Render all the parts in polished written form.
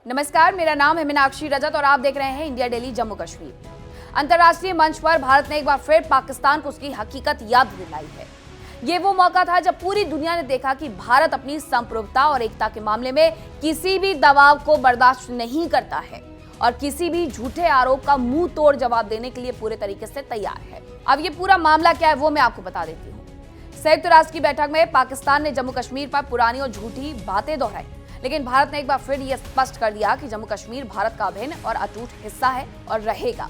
नमस्कार, मेरा नाम है मीनाक्षी रजत और आप देख रहे हैं इंडिया डेली जम्मू कश्मीर। अंतर्राष्ट्रीय मंच पर भारत ने एक बार फिर पाकिस्तान को उसकी हकीकत याद दिलाई है। ये वो मौका था जब पूरी दुनिया ने देखा कि भारत अपनी संप्रभुता और एकता के मामले में किसी भी दबाव को बर्दाश्त नहीं करता है और किसी भी झूठे आरोप का मुंह तोड़ जवाब देने के लिए पूरे तरीके से तैयार है। अब ये पूरा मामला क्या है वो मैं आपको बता देती हूँ। संयुक्त राष्ट्र की बैठक में पाकिस्तान ने जम्मू कश्मीर पर पुरानी और झूठी बातें दोहराई, लेकिन भारत ने एक बार फिर यह स्पष्ट कर दिया कि जम्मू कश्मीर भारत का अभिन्न और अटूट हिस्सा है और रहेगा।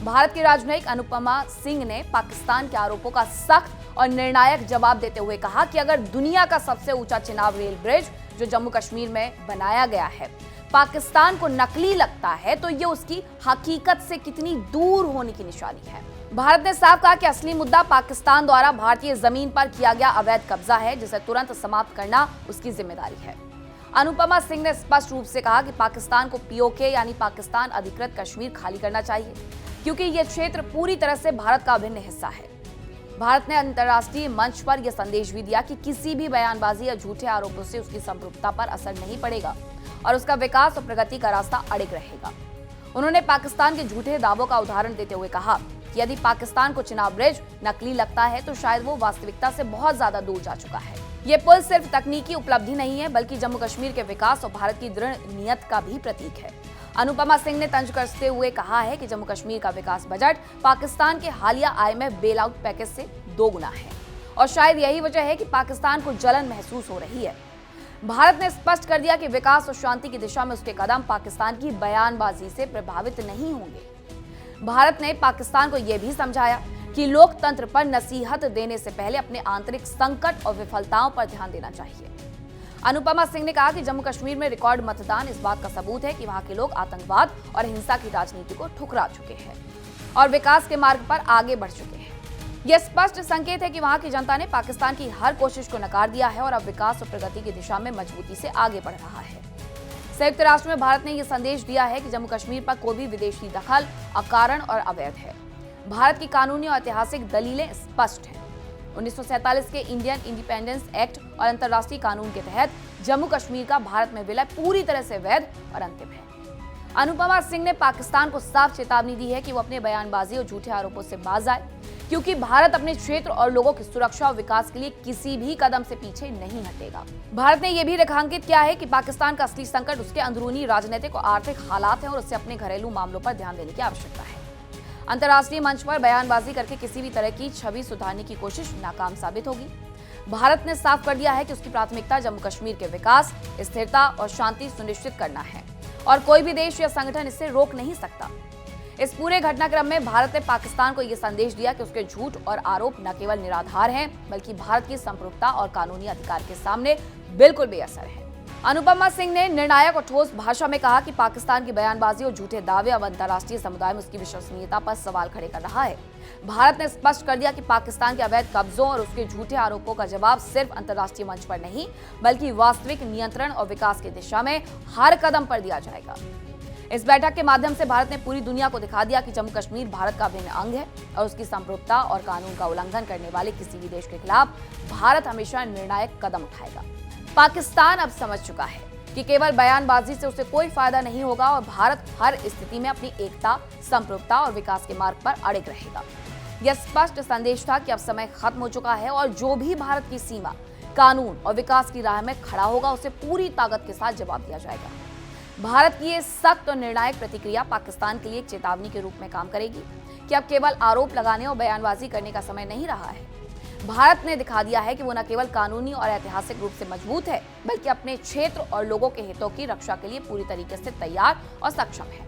भारत के राजनयिक अनुपमा सिंह ने पाकिस्तान के आरोपों का सख्त और निर्णायक जवाब देते हुए कहा कि अगर दुनिया का सबसे ऊंचा चिनाब रेल ब्रिज जो जम्मू कश्मीर में बनाया गया है पाकिस्तान को नकली लगता है तो ये उसकी हकीकत से कितनी दूर होने की निशानी है। भारत ने साफ कहा कि असली मुद्दा पाकिस्तान द्वारा भारतीय जमीन पर किया गया अवैध कब्जा है, जिसे तुरंत समाप्त करना उसकी जिम्मेदारी है। अनुपमा सिंह ने स्पष्ट रूप से कहा कि पाकिस्तान को पीओके यानी पाकिस्तान अधिकृत कश्मीर खाली करना चाहिए, क्योंकि यह क्षेत्र पूरी तरह से भारत का अभिन्न हिस्सा है। भारत ने अंतर्राष्ट्रीय मंच पर यह संदेश भी दिया कि किसी भी बयानबाजी या झूठे आरोपों से उसकी संप्रभुता पर असर नहीं पड़ेगा और उसका विकास और प्रगति का रास्ता अड़िग रहेगा। उन्होंने पाकिस्तान के झूठे दावों का उदाहरण देते हुए कहा कि यदि पाकिस्तान को चिनाब ब्रिज नकली लगता है तो शायद वो वास्तविकता से बहुत ज्यादा दूर जा चुका है। ये पुल सिर्फ तकनीकी उपलब्धि नहीं है बल्कि जम्मू कश्मीर के विकास और भारत की दृढ़ नीयत का भी प्रतीक है। अनुपमा सिंह ने तंज कसते हुए कहा है कि जम्मू कश्मीर का विकास बजट पाकिस्तान के हालिया IMF बेल आउट पैकेज से 2 गुना है और शायद यही वजह है कि पाकिस्तान को जलन महसूस हो रही है। भारत ने स्पष्ट कर दिया कि विकास और शांति की दिशा में उसके कदम पाकिस्तान की बयानबाजी से प्रभावित नहीं होंगे। भारत ने पाकिस्तान को यह भी समझाया कि लोकतंत्र पर नसीहत देने से पहले अपने आंतरिक संकट और विफलताओं पर ध्यान देना चाहिए। अनुपमा सिंह ने कहा कि जम्मू कश्मीर में रिकॉर्ड मतदान इस बात का सबूत है कि वहां के लोग आतंकवाद और हिंसा की राजनीति को ठुकरा चुके हैं और विकास के मार्ग पर आगे बढ़ चुके हैं। यह स्पष्ट संकेत है कि वहां की जनता ने पाकिस्तान की हर कोशिश को नकार दिया है और अब विकास और प्रगति की दिशा में मजबूती से आगे बढ़ रहा है। संयुक्त राष्ट्र में भारत ने यह संदेश दिया है कि जम्मू कश्मीर पर कोई भी विदेशी दखल अकारण और अवैध है। भारत की कानूनी और ऐतिहासिक दलीलें स्पष्ट हैं। 1947 के इंडियन इंडिपेंडेंस एक्ट और अंतर्राष्ट्रीय कानून के तहत जम्मू कश्मीर का भारत में विलय पूरी तरह से वैध और अंतिम है। अनुपमा सिंह ने पाकिस्तान को साफ चेतावनी दी है कि वो अपने बयानबाजी और झूठे आरोपों से बाज आए, क्योंकि भारत अपने क्षेत्र और लोगों की सुरक्षा और विकास के लिए किसी भी कदम से पीछे नहीं हटेगा। भारत ने यह भी रेखांकित किया है कि पाकिस्तान का असली संकट उसके अंदरूनी राजनीतिक और आर्थिक हालात है और उससे अपने घरेलू मामलों पर ध्यान देने की आवश्यकता है। अंतर्राष्ट्रीय मंच पर बयानबाजी करके किसी भी तरह की छवि सुधारने की कोशिश नाकाम साबित होगी। भारत ने साफ कर दिया है कि उसकी प्राथमिकता जम्मू कश्मीर के विकास, स्थिरता और शांति सुनिश्चित करना है और कोई भी देश या संगठन इससे रोक नहीं सकता। इस पूरे घटनाक्रम में भारत ने पाकिस्तान को यह संदेश दिया कि उसके झूठ और आरोप न केवल निराधार हैं, बल्कि भारत की संप्रभुता और कानूनी अधिकार के सामने बिल्कुल बेअसर है। अनुपमा सिंह ने निर्णायक और ठोस भाषा में कहा कि पाकिस्तान की बयानबाजी और झूठे दावे अब अंतर्राष्ट्रीय समुदाय में उसकी विश्वसनीयता पर सवाल खड़े कर रहा है। भारत ने स्पष्ट कर दिया कि पाकिस्तान के अवैध कब्जों और उसके झूठे आरोपों का जवाब सिर्फ अंतर्राष्ट्रीय मंच पर नहीं, बल्कि वास्तविक नियंत्रण और विकास की दिशा में हर कदम पर दिया जाएगा। इस बैठक के माध्यम से भारत ने पूरी दुनिया को दिखा दिया कि जम्मू कश्मीर भारत का अभिन्न अंग है और उसकी संप्रभुता और कानून का उल्लंघन करने वाले किसी भी देश के खिलाफ भारत हमेशा निर्णायक कदम उठाएगा। पाकिस्तान अब समझ चुका है कि केवल बयानबाजी से उसे कोई फायदा नहीं होगा और भारत हर स्थिति में अपनी एकता, संप्रभुता और विकास के मार्ग पर अड़िग रहेगा। यह स्पष्ट संदेश था कि अब समय खत्म हो चुका है और जो भी भारत की सीमा, कानून और विकास की राह में खड़ा होगा उसे पूरी ताकत के साथ जवाब दिया जाएगा। भारत की ये सख्त और निर्णायक प्रतिक्रिया पाकिस्तान के लिए एक चेतावनी के रूप में काम करेगी कि अब केवल आरोप लगाने और बयानबाजी करने का समय नहीं रहा है। भारत ने दिखा दिया है कि वो न केवल कानूनी और ऐतिहासिक रूप से मजबूत है, बल्कि अपने क्षेत्र और लोगों के हितों की रक्षा के लिए पूरी तरीके से तैयार और सक्षम है।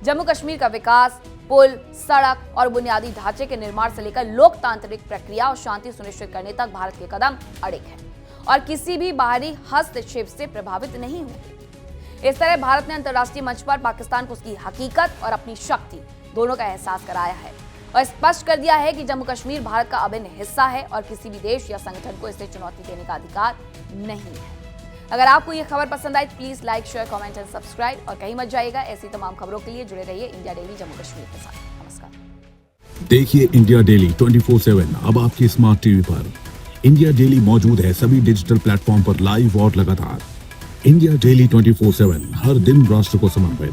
जम्मू कश्मीर का विकास, पुल, सड़क और बुनियादी ढांचे के निर्माण से लेकर लोकतांत्रिक प्रक्रिया और शांति सुनिश्चित करने तक भारत के कदम अड़िग हैं और किसी भी बाहरी हस्तक्षेप से प्रभावित नहीं होंगे। इस तरह भारत ने अंतर्राष्ट्रीय मंच पर पाकिस्तान को उसकी हकीकत और अपनी शक्ति दोनों का एहसास कराया है और स्पष्ट कर दिया है कि जम्मू कश्मीर भारत का अभिन्न हिस्सा है और किसी भी देश या संगठन को इसे चुनौती देने का अधिकार नहीं है। अगर आपको ये खबर पसंद आई तो please like, share, comment and subscribe और कहीं मत जाइएगा। ऐसी तमाम खबरों के लिए जुड़े रहिए इंडिया डेली जम्मू कश्मीर के साथ। नमस्कार। देखिए इंडिया डेली 24/7 अब आपकी स्मार्ट टीवी पर। इंडिया डेली मौजूद है सभी डिजिटल प्लेटफॉर्म पर लाइव और लगातार। इंडिया डेली 24/7, हर दिन राष्ट्र को समर्पित।